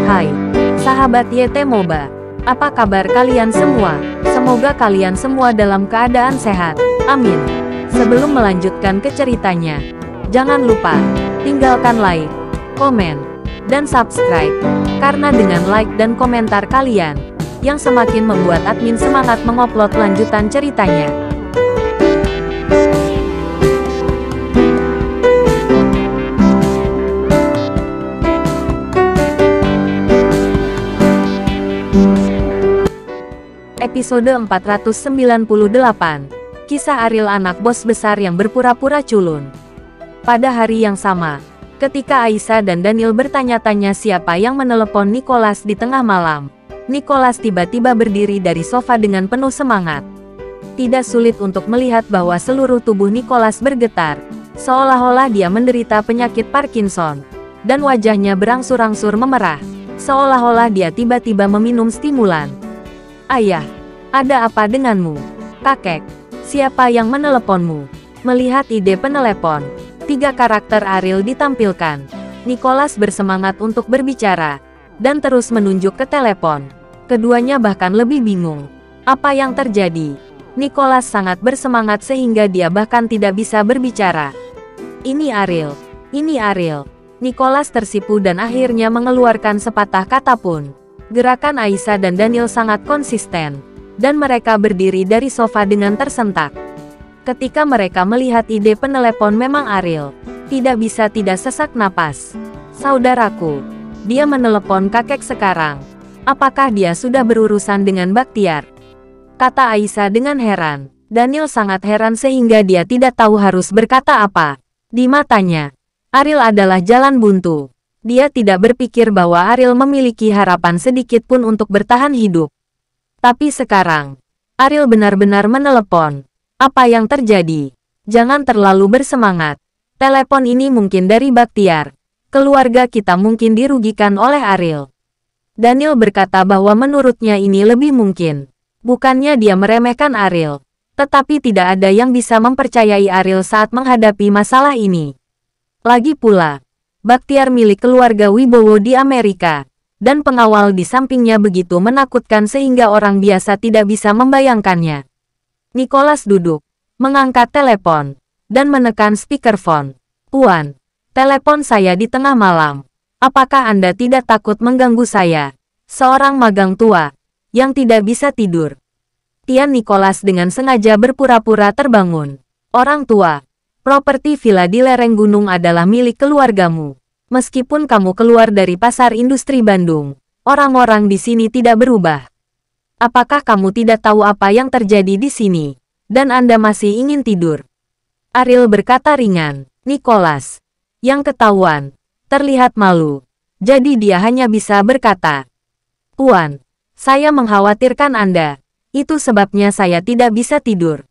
Hai, sahabat YT Moba. Apa kabar kalian semua? Semoga kalian semua dalam keadaan sehat. Amin. Sebelum melanjutkan ke ceritanya, jangan lupa tinggalkan like, komen, dan subscribe. Karena dengan like dan komentar kalian, yang semakin membuat admin semangat mengupload lanjutan ceritanya. Episode 498. Kisah Ariel, anak bos besar yang berpura-pura culun. Pada hari yang sama, ketika Aisyah dan Daniel bertanya-tanya siapa yang menelepon Nicholas di tengah malam, Nicholas tiba-tiba berdiri dari sofa dengan penuh semangat. Tidak sulit untuk melihat bahwa seluruh tubuh Nicholas bergetar, seolah-olah dia menderita penyakit Parkinson, dan wajahnya berangsur-angsur memerah, seolah-olah dia tiba-tiba meminum stimulan. Ayah, ada apa denganmu? Kakek, siapa yang meneleponmu? Melihat ide penelepon, 3 karakter Ariel ditampilkan. Nicholas bersemangat untuk berbicara, dan terus menunjuk ke telepon. Keduanya bahkan lebih bingung. Apa yang terjadi? Nicholas sangat bersemangat sehingga dia bahkan tidak bisa berbicara. Ini Ariel, ini Ariel. Nicholas tersipu dan akhirnya mengeluarkan sepatah kata pun. Gerakan Aisyah dan Daniel sangat konsisten, dan mereka berdiri dari sofa dengan tersentak. Ketika mereka melihat ide penelepon memang Ariel, tidak bisa tidak sesak napas. Saudaraku, dia menelepon kakek sekarang. Apakah dia sudah berurusan dengan Bakhtiar? Kata Aisyah dengan heran. Daniel sangat heran sehingga dia tidak tahu harus berkata apa. Di matanya, Ariel adalah jalan buntu. Dia tidak berpikir bahwa Ariel memiliki harapan sedikit pun untuk bertahan hidup. Tapi sekarang, Ariel benar-benar menelepon. Apa yang terjadi? Jangan terlalu bersemangat. Telepon ini mungkin dari Bakhtiar. Keluarga kita mungkin dirugikan oleh Ariel. Daniel berkata bahwa menurutnya ini lebih mungkin. Bukannya dia meremehkan Ariel, tetapi tidak ada yang bisa mempercayai Ariel saat menghadapi masalah ini. Lagi pula, Bakhtiar milik keluarga Wibowo di Amerika, dan pengawal di sampingnya begitu menakutkan sehingga orang biasa tidak bisa membayangkannya. Nicholas duduk, mengangkat telepon, dan menekan speakerphone. Tuan, telepon saya di tengah malam. Apakah Anda tidak takut mengganggu saya? Seorang magang tua, yang tidak bisa tidur. Tian Nicholas dengan sengaja berpura-pura terbangun. Orang tua. Properti villa di lereng gunung adalah milik keluargamu. Meskipun kamu keluar dari pasar industri Bandung, orang-orang di sini tidak berubah. Apakah kamu tidak tahu apa yang terjadi di sini, dan Anda masih ingin tidur? Ariel berkata ringan. Nicholas, yang ketahuan, terlihat malu. Jadi dia hanya bisa berkata, Tuan, saya mengkhawatirkan Anda. Itu sebabnya saya tidak bisa tidur.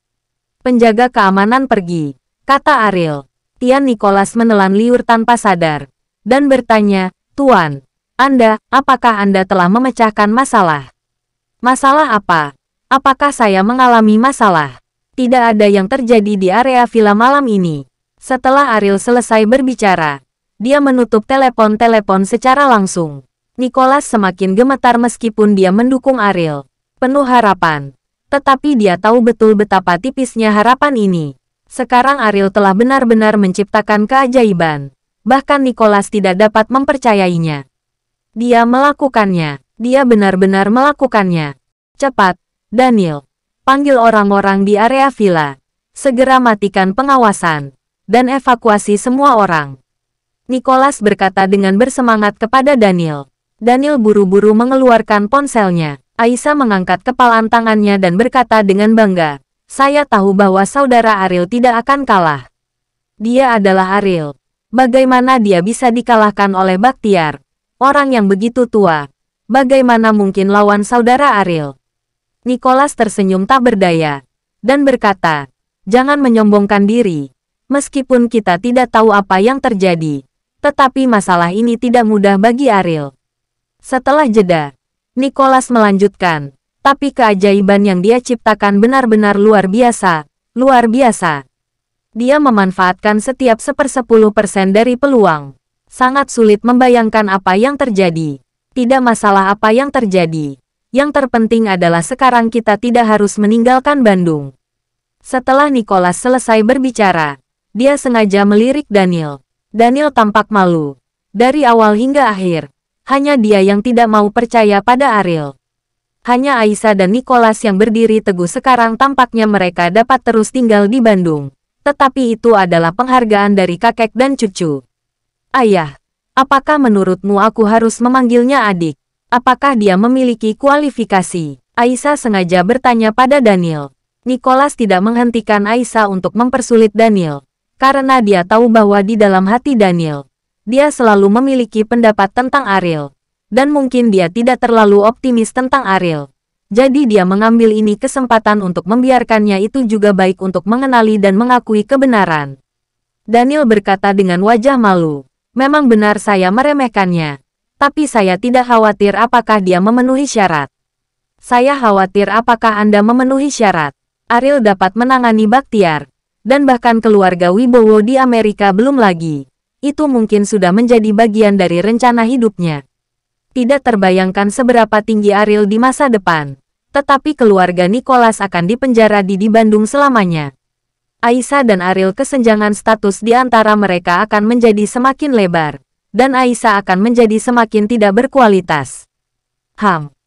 Penjaga keamanan pergi, kata Ariel. Tian Nicholas menelan liur tanpa sadar, dan bertanya, Tuan, apakah Anda telah memecahkan masalah? Masalah apa? Apakah saya mengalami masalah? Tidak ada yang terjadi di area villa malam ini. Setelah Ariel selesai berbicara, dia menutup telepon secara langsung. Nicholas semakin gemetar meskipun dia mendukung Ariel. Penuh harapan. Tetapi dia tahu betul betapa tipisnya harapan ini. Sekarang Ariel telah benar-benar menciptakan keajaiban. Bahkan Nicholas tidak dapat mempercayainya. Dia melakukannya. Dia benar-benar melakukannya. Cepat, Daniel. Panggil orang-orang di area villa. Segera matikan pengawasan. Dan evakuasi semua orang. Nicholas berkata dengan bersemangat kepada Daniel. Daniel buru-buru mengeluarkan ponselnya. Aisyah mengangkat kepalan tangannya dan berkata dengan bangga, saya tahu bahwa saudara Ariel tidak akan kalah. Dia adalah Ariel. Bagaimana dia bisa dikalahkan oleh Bakhtiar? Orang yang begitu tua. Bagaimana mungkin lawan saudara Ariel? Nicholas tersenyum tak berdaya, dan berkata, jangan menyombongkan diri. Meskipun kita tidak tahu apa yang terjadi, tetapi masalah ini tidak mudah bagi Ariel. Setelah jeda, Nicholas melanjutkan, tapi keajaiban yang dia ciptakan benar-benar luar biasa, luar biasa. Dia memanfaatkan setiap 1/10% dari peluang. Sangat sulit membayangkan apa yang terjadi. Tidak masalah apa yang terjadi. Yang terpenting adalah sekarang kita tidak harus meninggalkan Bandung. Setelah Nicholas selesai berbicara, dia sengaja melirik Daniel. Daniel tampak malu. Dari awal hingga akhir, hanya dia yang tidak mau percaya pada Ariel. Hanya Aisyah dan Nicholas yang berdiri teguh sekarang tampaknya mereka dapat terus tinggal di Bandung. Tetapi itu adalah penghargaan dari kakek dan cucu. Ayah, apakah menurutmu aku harus memanggilnya adik? Apakah dia memiliki kualifikasi? Aisyah sengaja bertanya pada Daniel. Nicholas tidak menghentikan Aisyah untuk mempersulit Daniel. Karena dia tahu bahwa di dalam hati Daniel, dia selalu memiliki pendapat tentang Ariel. Dan mungkin dia tidak terlalu optimis tentang Ariel. Jadi dia mengambil ini kesempatan untuk membiarkannya itu juga baik untuk mengenali dan mengakui kebenaran. Daniel berkata dengan wajah malu. Memang benar saya meremehkannya. Tapi saya tidak khawatir apakah dia memenuhi syarat. Saya khawatir apakah Anda memenuhi syarat. Ariel dapat menangani Bakhtiar. Dan bahkan keluarga Wibowo di Amerika belum lagi. Itu mungkin sudah menjadi bagian dari rencana hidupnya. Tidak terbayangkan seberapa tinggi Ariel di masa depan. Tetapi keluarga Nicholas akan dipenjara di Bandung selamanya. Aisyah dan Ariel kesenjangan status di antara mereka akan menjadi semakin lebar. Dan Aisyah akan menjadi semakin tidak berkualitas.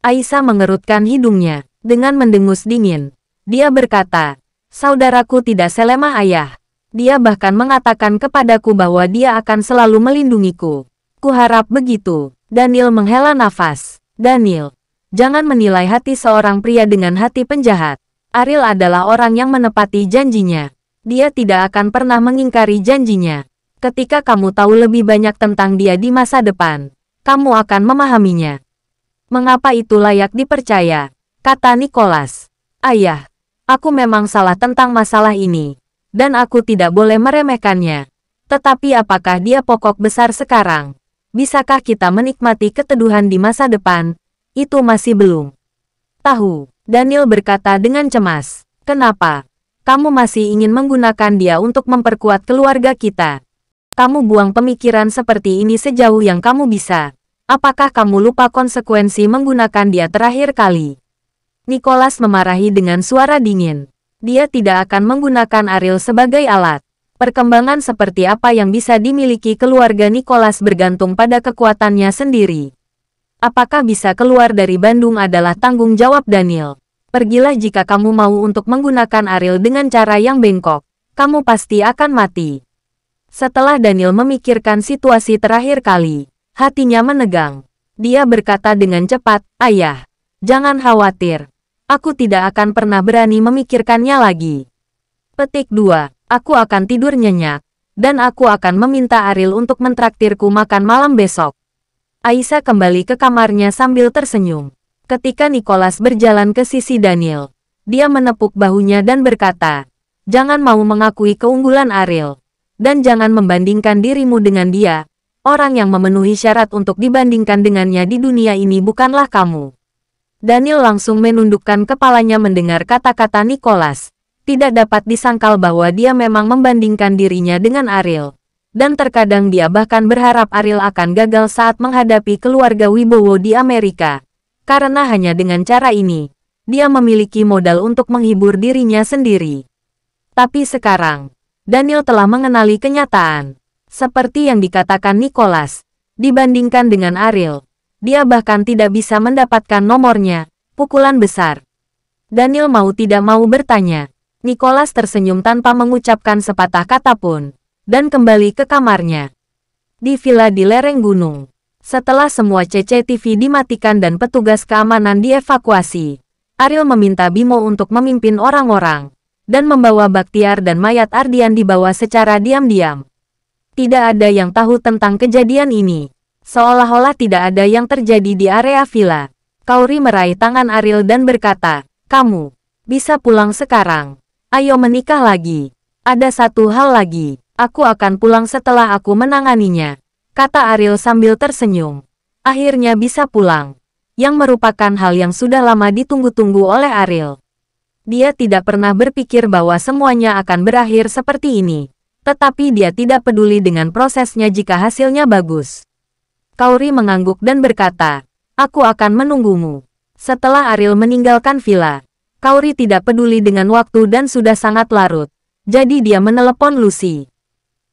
Aisyah mengerutkan hidungnya. Dengan mendengus dingin. Dia berkata, saudaraku tidak selemah ayah. Dia bahkan mengatakan kepadaku bahwa dia akan selalu melindungiku. Kuharap begitu. Daniel menghela nafas. Daniel, jangan menilai hati seorang pria dengan hati penjahat. Ariel adalah orang yang menepati janjinya. Dia tidak akan pernah mengingkari janjinya. Ketika kamu tahu lebih banyak tentang dia di masa depan, kamu akan memahaminya. Mengapa itu layak dipercaya? Kata Nicholas. Ayah, aku memang salah tentang masalah ini. Dan aku tidak boleh meremehkannya. Tetapi apakah dia pokok besar sekarang? Bisakah kita menikmati keteduhan di masa depan? Itu masih belum tahu. Daniel berkata dengan cemas. Kenapa? Kamu masih ingin menggunakan dia untuk memperkuat keluarga kita. Kamu buang pemikiran seperti ini sejauh yang kamu bisa. Apakah kamu lupa konsekuensi menggunakan dia terakhir kali? Nicholas memarahi dengan suara dingin. Dia tidak akan menggunakan Ariel sebagai alat. Perkembangan seperti apa yang bisa dimiliki keluarga Nicholas bergantung pada kekuatannya sendiri. Apakah bisa keluar dari Bandung adalah tanggung jawab Daniel. Pergilah jika kamu mau untuk menggunakan Ariel dengan cara yang bengkok. Kamu pasti akan mati. Setelah Daniel memikirkan situasi terakhir kali, hatinya menegang. Dia berkata dengan cepat, ayah, jangan khawatir. Aku tidak akan pernah berani memikirkannya lagi. Petik 2. Aku akan tidur nyenyak. Dan aku akan meminta Ariel untuk mentraktirku makan malam besok. Aisyah kembali ke kamarnya sambil tersenyum. Ketika Nicholas berjalan ke sisi Daniel, dia menepuk bahunya dan berkata, jangan mau mengakui keunggulan Ariel. Dan jangan membandingkan dirimu dengan dia. Orang yang memenuhi syarat untuk dibandingkan dengannya di dunia ini bukanlah kamu. Daniel langsung menundukkan kepalanya mendengar kata-kata Nicholas. Tidak dapat disangkal bahwa dia memang membandingkan dirinya dengan Ariel. Dan terkadang dia bahkan berharap Ariel akan gagal saat menghadapi keluarga Wibowo di Amerika. Karena hanya dengan cara ini, dia memiliki modal untuk menghibur dirinya sendiri. Tapi sekarang, Daniel telah mengenali kenyataan. Seperti yang dikatakan Nicholas, dibandingkan dengan Ariel, dia bahkan tidak bisa mendapatkan nomornya, pukulan besar. Daniel mau tidak mau bertanya. Nicholas tersenyum tanpa mengucapkan sepatah kata pun, dan kembali ke kamarnya. Di villa di lereng gunung, setelah semua CCTV dimatikan dan petugas keamanan dievakuasi, Ariel meminta Bimo untuk memimpin orang-orang, dan membawa Bakhtiar dan mayat Ardian dibawa secara diam-diam. Tidak ada yang tahu tentang kejadian ini. Seolah-olah tidak ada yang terjadi di area villa. Kauri meraih tangan Ariel dan berkata, kamu bisa pulang sekarang. Ayo menikah lagi. Ada satu hal lagi. Aku akan pulang setelah aku menanganinya. Kata Ariel sambil tersenyum. Akhirnya bisa pulang. Yang merupakan hal yang sudah lama ditunggu-tunggu oleh Ariel. Dia tidak pernah berpikir bahwa semuanya akan berakhir seperti ini. Tetapi dia tidak peduli dengan prosesnya jika hasilnya bagus. Kauri mengangguk dan berkata, Aku akan menunggumu. Setelah Ariel meninggalkan villa, Kaori tidak peduli dengan waktu dan sudah sangat larut. Jadi dia menelepon Lucy.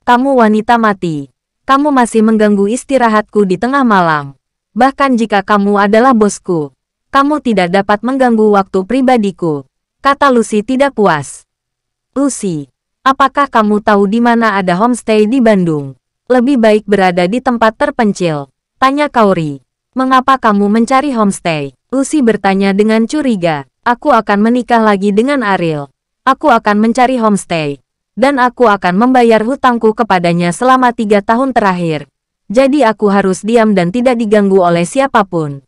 Kamu wanita mati. Kamu masih mengganggu istirahatku di tengah malam. Bahkan jika kamu adalah bosku, kamu tidak dapat mengganggu waktu pribadiku, kata Lucy tidak puas. Lucy, apakah kamu tahu di mana ada homestay di Bandung? Lebih baik berada di tempat terpencil, tanya Kaori. Mengapa kamu mencari homestay? Lucy bertanya dengan curiga. Aku akan menikah lagi dengan Ariel. Aku akan mencari homestay. Dan aku akan membayar hutangku kepadanya selama 3 tahun terakhir. Jadi aku harus diam dan tidak diganggu oleh siapapun.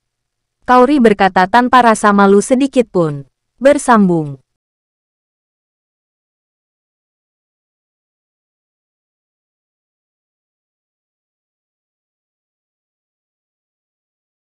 Kaori berkata tanpa rasa malu sedikit pun. Bersambung.